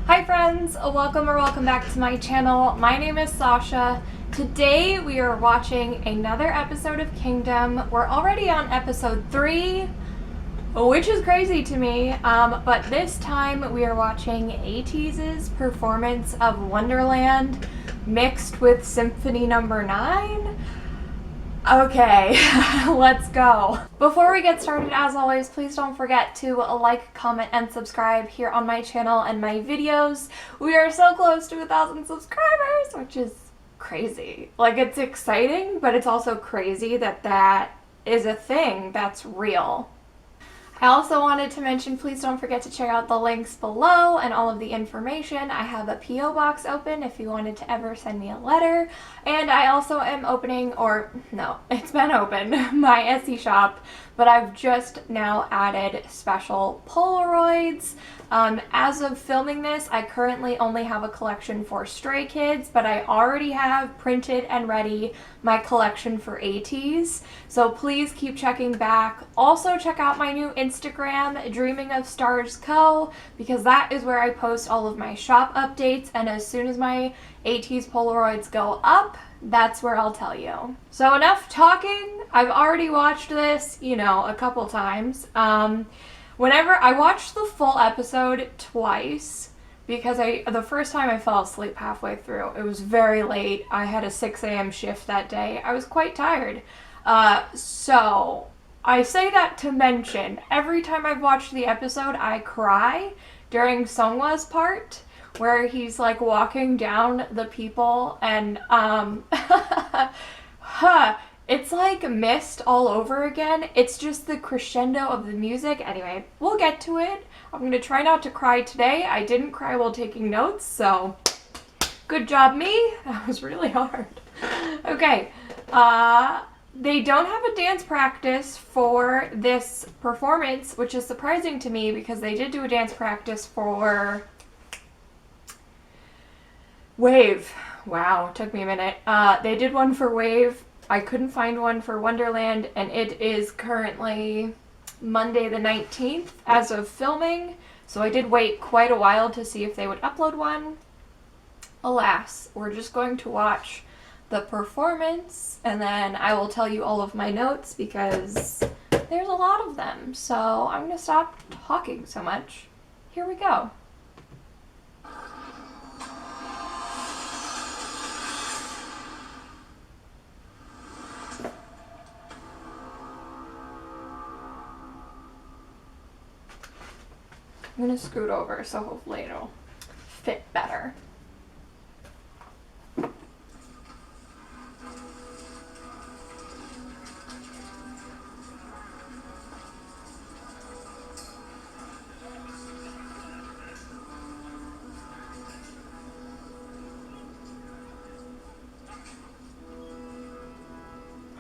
Hi friends, welcome back to my channel. My name is Sasha. Today we are watching another episode of Kingdom. We're already on episode 3, which is crazy to me, but this time we are watching Ateez's performance of Wonderland mixed with Symphony number 9. Okay, let's go. Before we get started, as always, please don't forget to like, comment, and subscribe here on my channel and my videos. We are so close to 1,000 subscribers, which is crazy. Like, it's exciting, but it's also crazy that that is a thing that's real. I also wanted to mention, please don't forget to check out the links below and all of the information. I have a P.O. box open if you wanted to ever send me a letter. And I also am opening, or no, it's been open, my Etsy shop, but I've just now added special Polaroids. As of filming this, I currently only have a collection for Stray Kids, but I already have printed and ready my collection for Ateez. So please keep checking back. Also check out my new Instagram, Dreaming of Stars Co., because that is where I post all of my shop updates, and as soon as my Ateez Polaroids go up, that's where I'll tell you. So enough talking. I've already watched this, a couple times. Whenever I watched the full episode twice, because the first time I fell asleep halfway through. It was very late. I had a 6 a.m. shift that day. I was quite tired. So I say that to mention, every time I've watched the episode, I cry during Sungwa's part, where he's like walking down the people and it's like Mist all over again. It's just the crescendo of the music. Anyway, we'll get to it. I'm gonna try not to cry today. I didn't cry while taking notes, so good job me. That was really hard. Okay, they don't have a dance practice for this performance, which is surprising to me because they did do a dance practice for Wave. Wow, took me a minute. They did one for Wave. I couldn't find one for Wonderland, and it is currently Monday the 19th as of filming, so I did wait quite a while to see if they would upload one. Alas, we're just going to watch the performance, and then I will tell you all of my notes because there's a lot of them, so I'm going to stop talking so much. Here we go. I'm gonna scoot over so hopefully it'll fit better.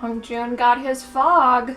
Hongjun got his fog.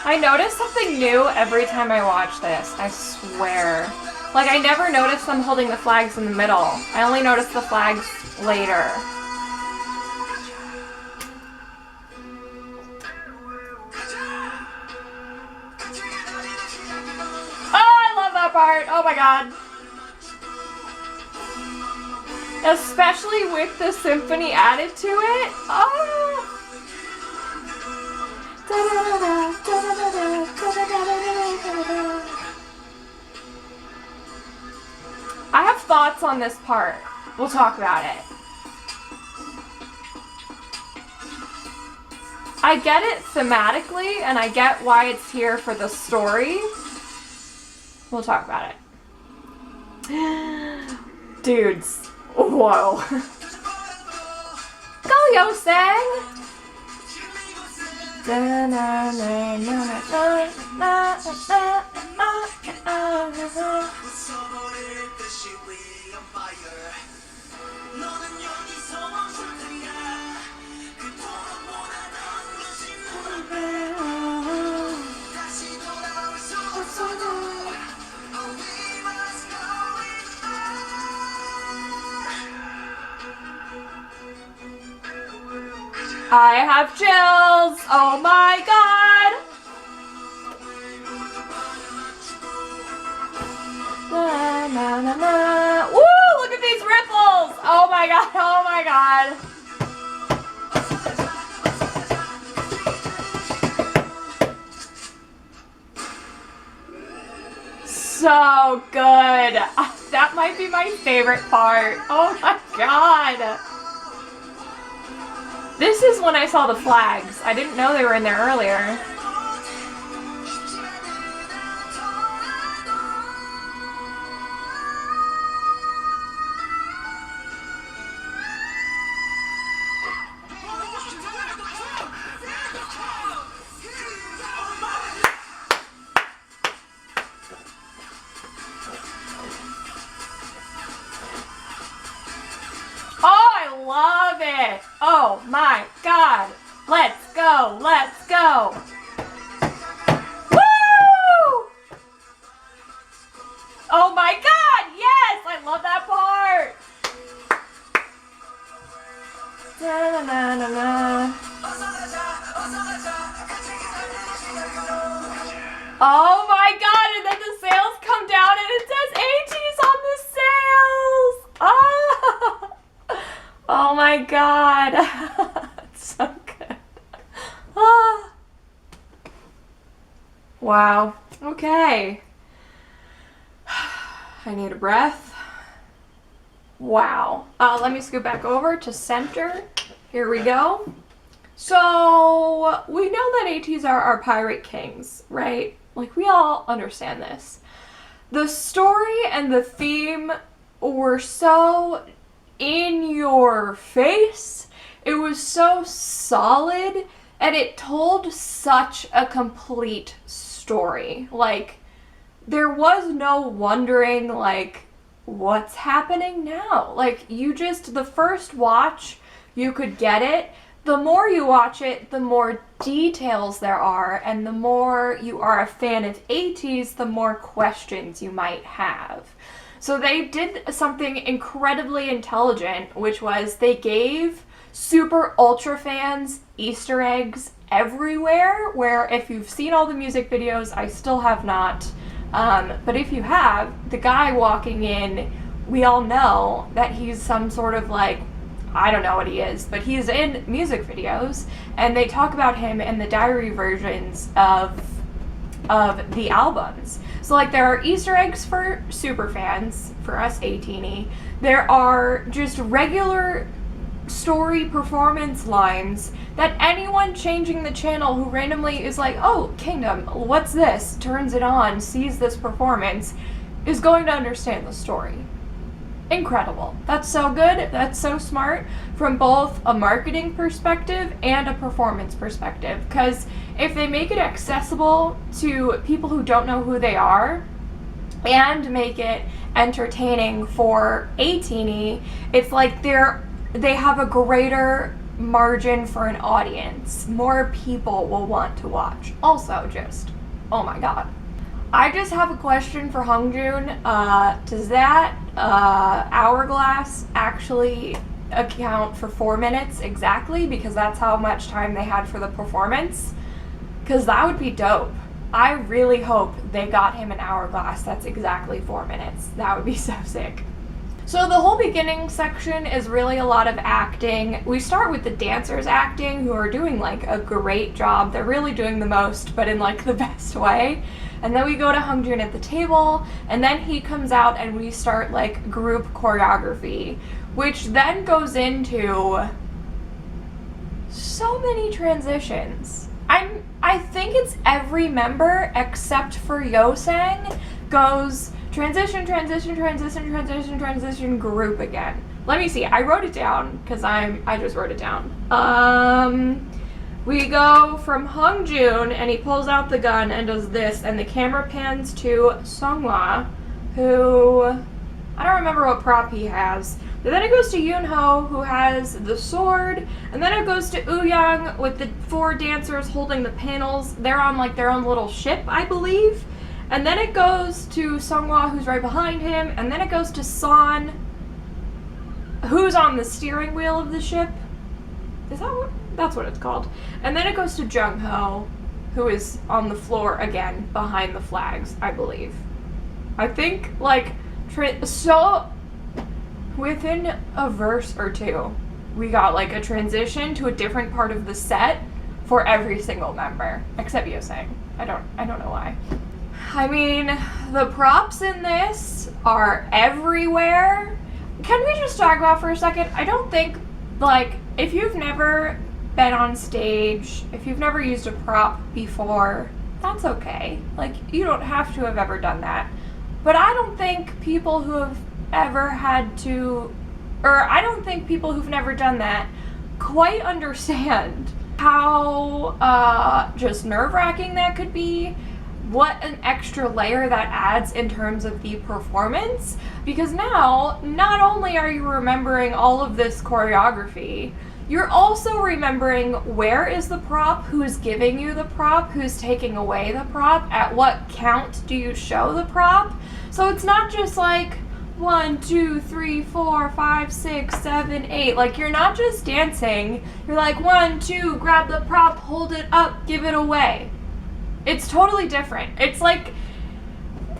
I notice something new every time I watch this, I swear. Like, I never noticed them holding the flags in the middle. I only noticed the flags later. Oh, I love that part! Oh my god. Especially with the symphony added to it. Oh! I have thoughts on this part. We'll talk about it. I I get it thematically, and I get why it's here for the story. We'll talk about it. Dudes. Whoa. Go, Yo-sang! I have chills! Oh my god! Na, na, na, na. Woo! Look at these ripples! Oh my god, oh my god. So good. That might be my favorite part. Oh my god. This is when I saw the flags. I didn't know they were in there earlier. Love it. Oh my god. Let's go. Let's go. Woo! Oh my god. Yes. I love that part. Da, na, na, na. Oh my god. And then the sails come down and it says Ateez on the sails. Oh. Oh my god. It's so good. Ah. Wow. Okay. I need a breath. Wow. Let me scoot back over to center. Here we go. So we know that Ateez are our pirate kings, right? Like, we all understand this. The story and the theme were so in your face. It was so solid, and it told such a complete story. Like, there was no wondering, like, what's happening now? Like, you just, the first watch, you could get it. The more you watch it, the more details there are, and the more you are a fan of Ateez, the more questions you might have. So they did something incredibly intelligent, which was they gave super ultra fans Easter eggs everywhere, where if you've seen all the music videos, I still have not, but if you have, the guy walking in, we all know that he's some sort of like, I don't know what he is, but he's in music videos, and they talk about him in the diary versions of the albums. So like, there are Easter eggs for super fans, for us 18y. There are just regular story performance lines that anyone changing the channel who randomly is like, oh, Kingdom, what's this? Turns it on, sees this performance, is going to understand the story. Incredible. That's so good. That's so smart from both a marketing perspective and a performance perspective. Because if they make it accessible to people who don't know who they are and make it entertaining for 18y, it's like they have a greater margin for an audience. More people will want to watch. Also, just, oh my god. I just have a question for Hongjoon. Does that hourglass actually account for 4 minutes exactly? Because that's how much time they had for the performance. Because that would be dope. I really hope they got him an hourglass that's exactly 4 minutes. That would be so sick. So the whole beginning section is really a lot of acting. We start with the dancers acting, who are doing like a great job. They're really doing the most, but in like the best way. And then we go to Hongjoon at the table, and then he comes out and we start like group choreography, which then goes into so so many transitions. I think it's every member except for Yosang goes transition, transition, transition, transition, transition, group again. Let me see. I wrote it down because I just wrote it down. We go from Hongjoon and he pulls out the gun and does this, and the camera pans to Songhwa, who I don't remember what prop he has. But then it goes to Yoonho, who has the sword, and then it goes to Ooyoung with the 4 dancers holding the panels. They're on like their own little ship, I believe. And then it goes to Songhwa, who's right behind him, and then it goes to Son, who's on the steering wheel of the ship. Is that what? That's what it's called. And then it goes to Jungho, who is on the floor again behind the flags, I believe. I think, like, so within a verse or two, we got like a transition to a different part of the set for every single member, except Yosang. I don't know why. I mean, the props in this are everywhere. Can we just talk about for a second? I don't think, like, if you've never been on stage, if you've never used a prop before, that's okay. Like, you don't have to have ever done that. But I don't think people who have ever had to, or I don't think people who've never done that quite understand how just nerve-wracking that could be, what an extra layer that adds in terms of the performance, because now, not only are you remembering all of this choreography, you're also remembering where is the prop, who's giving you the prop, who's taking away the prop, at what count do you show the prop. So it's not just like 1, 2, 3, 4, 5, 6, 7, 8. Like, you're not just dancing. You're like 1, 2, grab the prop, hold it up, give it away. It's totally different. It's like,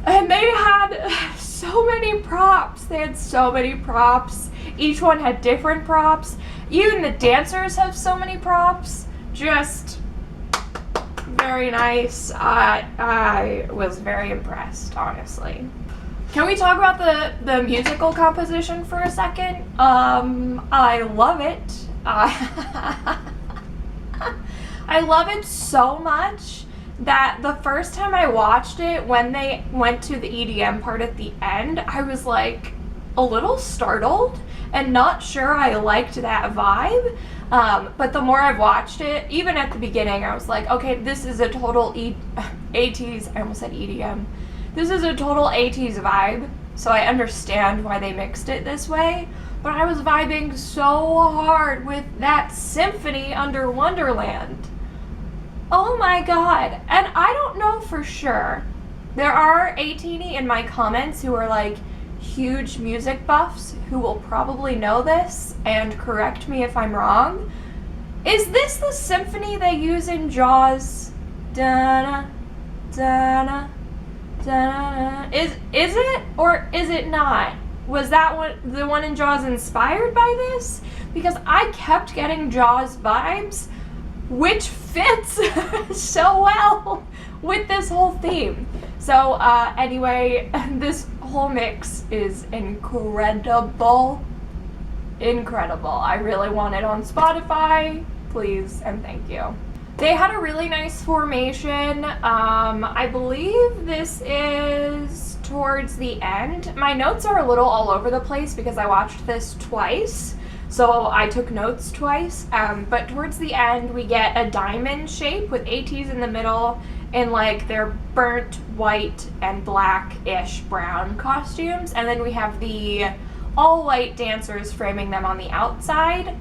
and they had so many props. They had so many props. Each one had different props. Even the dancers have so many props. Just very nice. I was very impressed, honestly. Can we talk about the musical composition for a second? I love it. I love it so much that the first time I watched it, when they went to the EDM part at the end, I was like a little startled and not sure I liked that vibe. But the more I've watched it, even at the beginning, I was like, okay, this is a total Ateez, I almost said EDM. This is a total Ateez vibe, so I understand why they mixed it this way. But I was vibing so hard with that Symphony under Wonderland. Oh my god. And I don't know for sure. There are 18 in my comments who are like huge music buffs who will probably know this and correct me if I'm wrong. Is this the Symphony they use in Jaws? Da-na, da-na, da-na. Is it or is it not? Was that the one in Jaws inspired by this? Because I kept getting Jaws vibes, which fits so well with this whole theme. So anyway, this whole mix is incredible. Incredible. I really want it on Spotify. Please and thank you. They had a really nice formation. I believe this is towards the end. My notes are a little all over the place because I watched this twice. So I took notes twice, but towards the end we get a diamond shape with Ateez in the middle in like their burnt white and black-ish brown costumes, and then we have the all-white dancers framing them on the outside.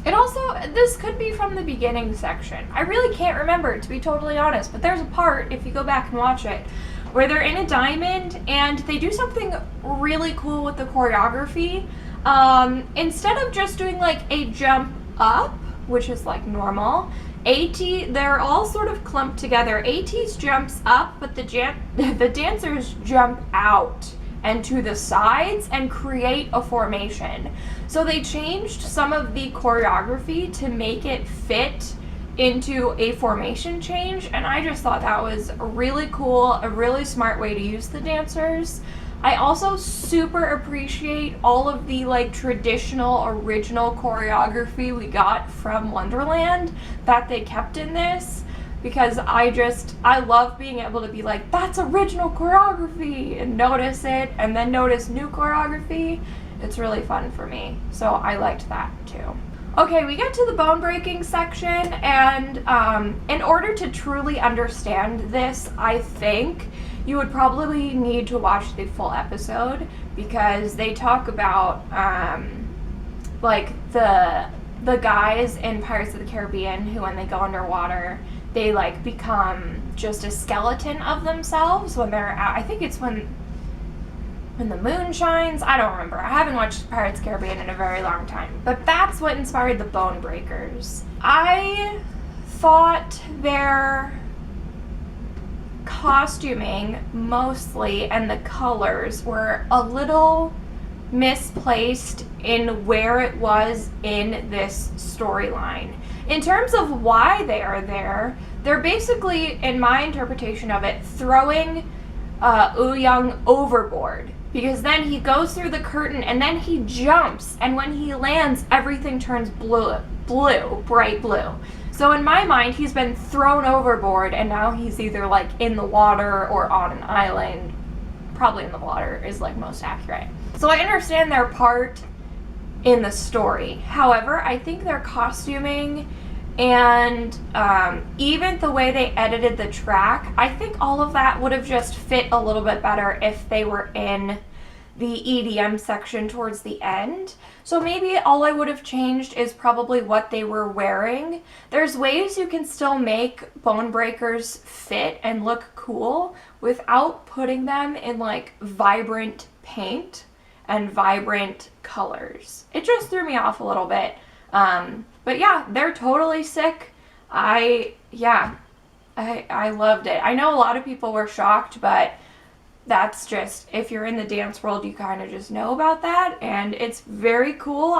It also, this could be from the beginning section. I really can't remember, to be totally honest, but there's a part, if you go back and watch it, where they're in a diamond and they do something really cool with the choreography. Instead of just doing like a jump up, which is like normal, Ateez, they're all sort of clumped together. Ateez jumps up, but the dancers jump out and to the sides and create a formation. So they changed some of the choreography to make it fit into a formation change, and I just thought that was really cool, a really smart way to use the dancers. I also super appreciate all of the like traditional original choreography we got from Wonderland that they kept in this, because I love being able to be like, that's original choreography, and notice it, and then notice new choreography. It's really fun for me, so I liked that too. Okay, we get to the bone breaking section, and in order to truly understand this, I think you would probably need to watch the full episode, because they talk about like the guys in Pirates of the Caribbean who, when they go underwater, they like become just a skeleton of themselves when they're out. I think it's when the moon shines. I don't remember. I haven't watched Pirates of the Caribbean in a very long time. But that's what inspired the Bone Breakers. I thought their costuming mostly and the colors were a little misplaced in where it was in this storyline. In terms of why they are there, they're basically, in my interpretation of it, throwing Woo-young overboard, because then he goes through the curtain and then he jumps, and when he lands, everything turns blue, bright blue. So in my mind, he's been thrown overboard, and now he's either like in the water or on an island. Probably in the water is like most accurate. So I understand their part in the story. However, I think their costuming and even the way they edited the track, I think all of that would have just fit a little bit better if they were in the EDM section towards the end. So maybe all I would have changed is probably what they were wearing. There's ways you can still make Bone Breakers fit and look cool without putting them in like vibrant paint and vibrant colors. It just threw me off a little bit. But yeah, they're totally sick. I loved it. I know a lot of people were shocked, but that's just, if you're in the dance world, you kind of just know about that, and it's very cool.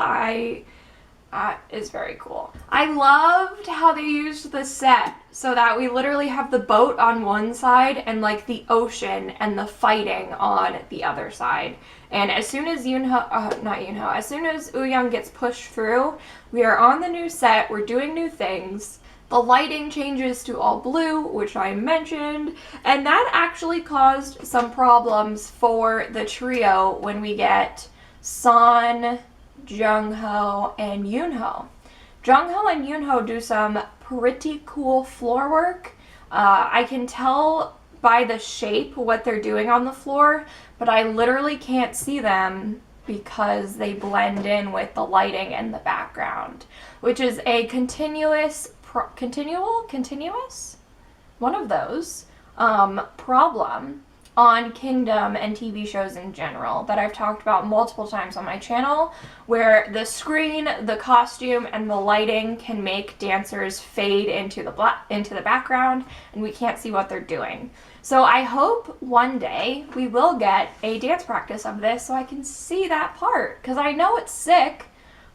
It's very cool. I loved how they used the set so that we literally have the boat on one side and like the ocean and the fighting on the other side. And as soon as as soon as Woo-young gets pushed through, we are on the new set, we're doing new things. The lighting changes to all blue, which I mentioned, and that actually caused some problems for the trio when we get San, Jungho, and Yoonho. Jungho and Yoonho do some pretty cool floor work. I can tell by the shape what they're doing on the floor, but I literally can't see them because they blend in with the lighting in the background, which is a continuous one of those problem on Kingdom and TV shows in general that I've talked about multiple times on my channel, where the screen, the costume, and the lighting can make dancers fade into the background, and we can't see what they're doing. So I hope one day we will get a dance practice of this so I can see that part, because I know it's sick,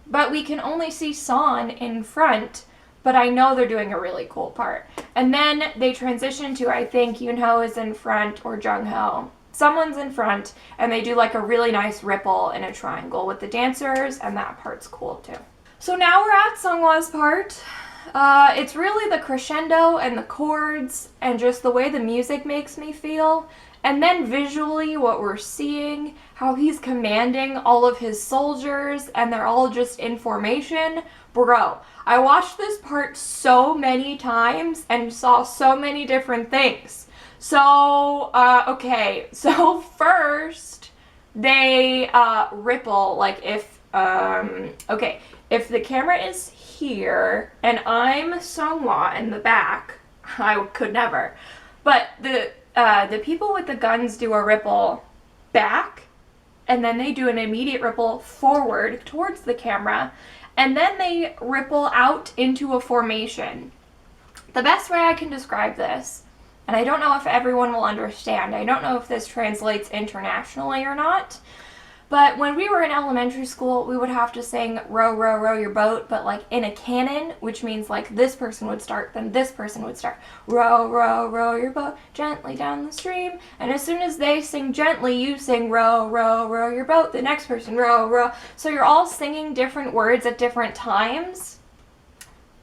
but we can only see San in front. But I know they're doing a really cool part. And then they transition to, I think Yoonho is in front, or Jungho. Someone's in front, and they do like a really nice ripple in a triangle with the dancers, and that part's cool too. So now we're at Seonghwa's part. It's really the crescendo and the chords and just the way the music makes me feel. And then visually what we're seeing, how he's commanding all of his soldiers and they're all just in formation. Bro, I watched this part so many times and saw so many different things. So, okay, so first they ripple, like if the camera is here and I'm Seonghwa in the back, I could never. But the people with the guns do a ripple back, and then they do an immediate ripple forward towards the camera, and then they ripple out into a formation. The best way I can describe this, and I don't know if everyone will understand, I don't know if this translates internationally or not, But when we were in elementary school, we would have to sing row, row, row your boat, but like in a canon, which means like this person would start, then this person would start. Row, row, row your boat gently down the stream. And as soon as they sing gently, you sing row, row, row your boat. The next person, row, row. So you're all singing different words at different times.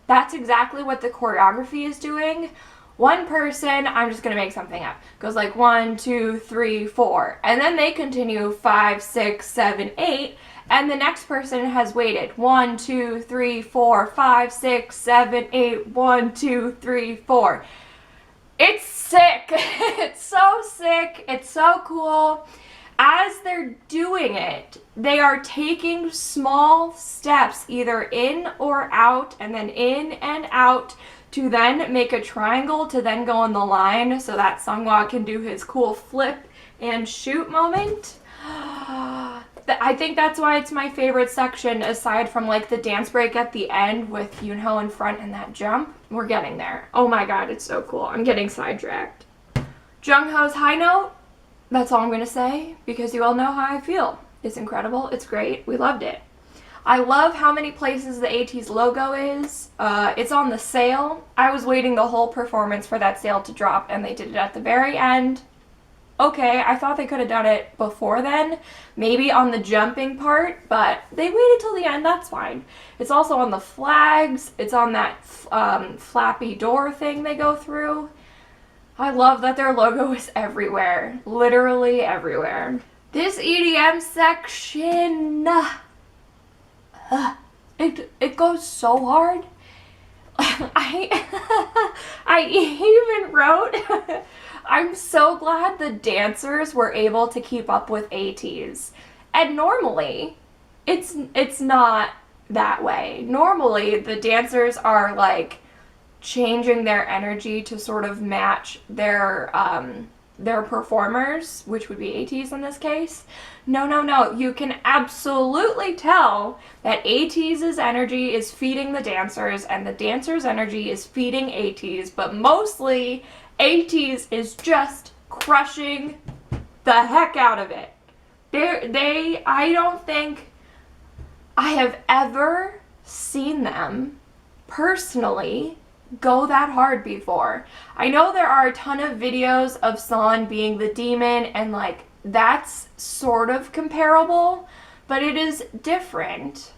That's exactly what the choreography is doing. One person, I'm just going to make something up, goes like 1, 2, 3, 4. And then they continue 5, 6, 7, 8. And the next person has waited 1, 2, 3, 4, 5, 6, 7, 8, 1, 2, 3, 4. It's sick. It's so sick. It's so cool. As they're doing it, they are taking small steps either in or out, and then in and out, to then make a triangle to then go on the line so that Sungwa can do his cool flip and shoot moment. I think that's why it's my favorite section, aside from like the dance break at the end with Yoonho in front and that jump. We're getting there. Oh my god, it's so cool. I'm getting sidetracked. Jungho's high note, that's all I'm going to say, because you all know how I feel. It's incredible. It's great. We loved it. I love how many places the Ateez logo is. It's on the sail. I was waiting the whole performance for that sail to drop, and they did it at the very end. Okay, I thought they could have done it before then, maybe on the jumping part, but they waited till the end. That's fine. It's also on the flags. It's on that flappy door thing they go through. I love that their logo is everywhere. Literally everywhere. This EDM section... it goes so hard. I even wrote, I'm so glad the dancers were able to keep up with Ateez. And normally, it's not that way. Normally, the dancers are like changing their energy to sort of match their performers, which would be Ateez in this case. No. You can absolutely tell that Ateez's energy is feeding the dancers and the dancers' energy is feeding Ateez, but mostly Ateez is just crushing the heck out of it. I don't think I have ever seen them personally go that hard before. I know there are a ton of videos of Son being the demon, and like that's sort of comparable, but it is different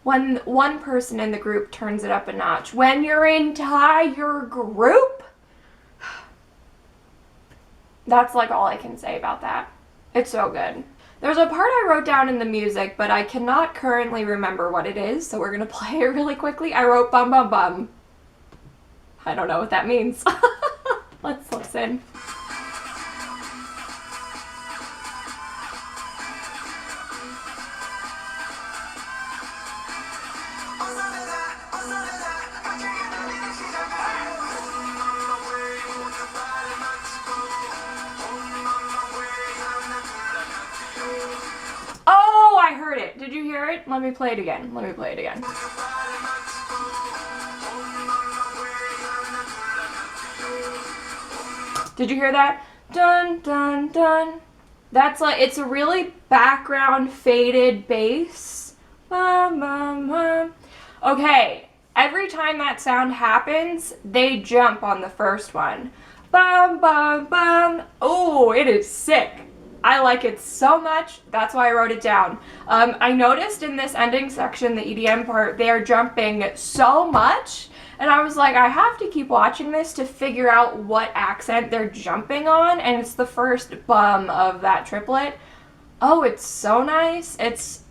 when one person in the group turns it up a notch. When your entire group, that's like all I can say about that. It's so good. There's a part I wrote down in the music, but I cannot currently remember what it is, so we're gonna play it really quickly. I wrote bum bum bum. I don't know what that means. Let's listen. Oh, I heard it. Did you hear it? Let me play it again. Did you hear that? Dun, dun, dun. That's like, it's a really background faded bass. Bum, bum, bum. Okay, every time that sound happens, they jump on the first one. Bum, bum, bum. Oh, it is sick. I like it so much. That's why I wrote it down. I noticed in this ending section, the EDM part, they are jumping so much. And I was like, I have to keep watching this to figure out what accent they're jumping on. And it's the first bum of that triplet. Oh, it's so nice. It's...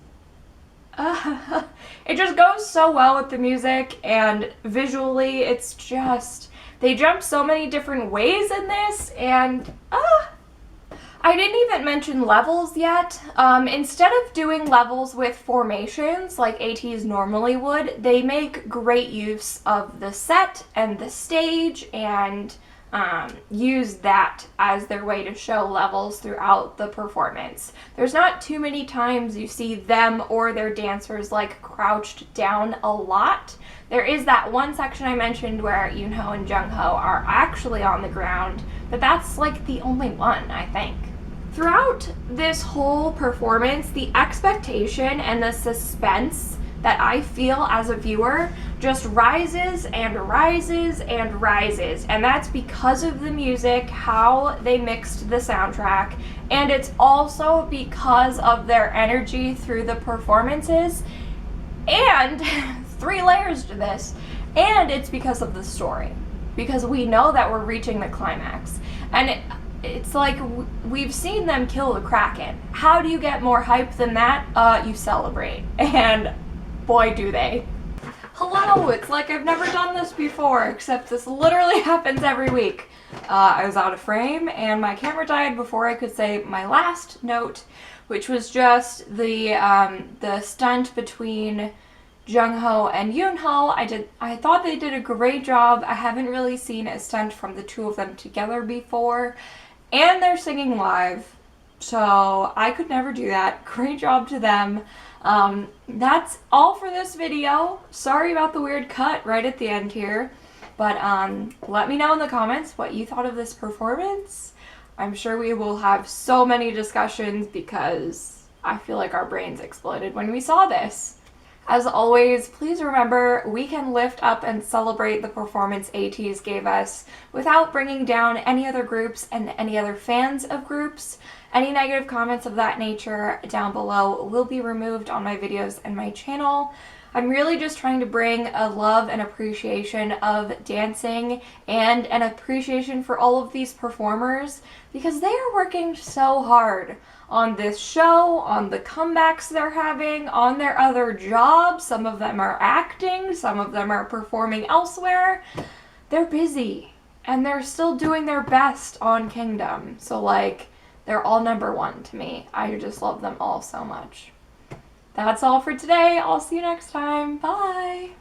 it just goes so well with the music. And visually, it's just... They jump so many different ways in this. And... I didn't even mention levels yet. Instead of doing levels with formations like Ateez normally would, they make great use of the set and the stage and use that as their way to show levels throughout the performance. There's not too many times you see them or their dancers like crouched down a lot. There is that one section I mentioned where Yoonho and Jungho are actually on the ground, but that's like the only one, I think. Throughout this whole performance, the expectation and the suspense that I feel as a viewer just rises and rises and rises. And that's because of the music, how they mixed the soundtrack, and it's also because of their energy through the performances. And 3 layers to this, and it's because of the story, because we know that we're reaching the climax, and it's like we've seen them kill the Kraken. How do you get more hype than that? You celebrate, and boy do they. Hello, it's like I've never done this before, except this literally happens every week. I was out of frame and my camera died before I could say my last note, which was just the stunt between Jungho and Yoonho. I thought they did a great job. I haven't really seen a stunt from the 2 of them together before, and they're singing live, so I could never do that. Great job to them. That's all for this video. Sorry about the weird cut right at the end here, but let me know in the comments what you thought of this performance. I'm sure we will have so many discussions because I feel like our brains exploded when we saw this. As always, please remember, we can lift up and celebrate the performance Ateez gave us without bringing down any other groups and any other fans of groups. Any negative comments of that nature down below will be removed on my videos and my channel. I'm really just trying to bring a love and appreciation of dancing and an appreciation for all of these performers, because they are working so hard on this show, on the comebacks they're having, on their other jobs. Some of them are acting, some of them are performing elsewhere. They're busy, and they're still doing their best on Kingdom. So like, they're all #1 to me. I just love them all so much. That's all for today. I'll see you next time. Bye!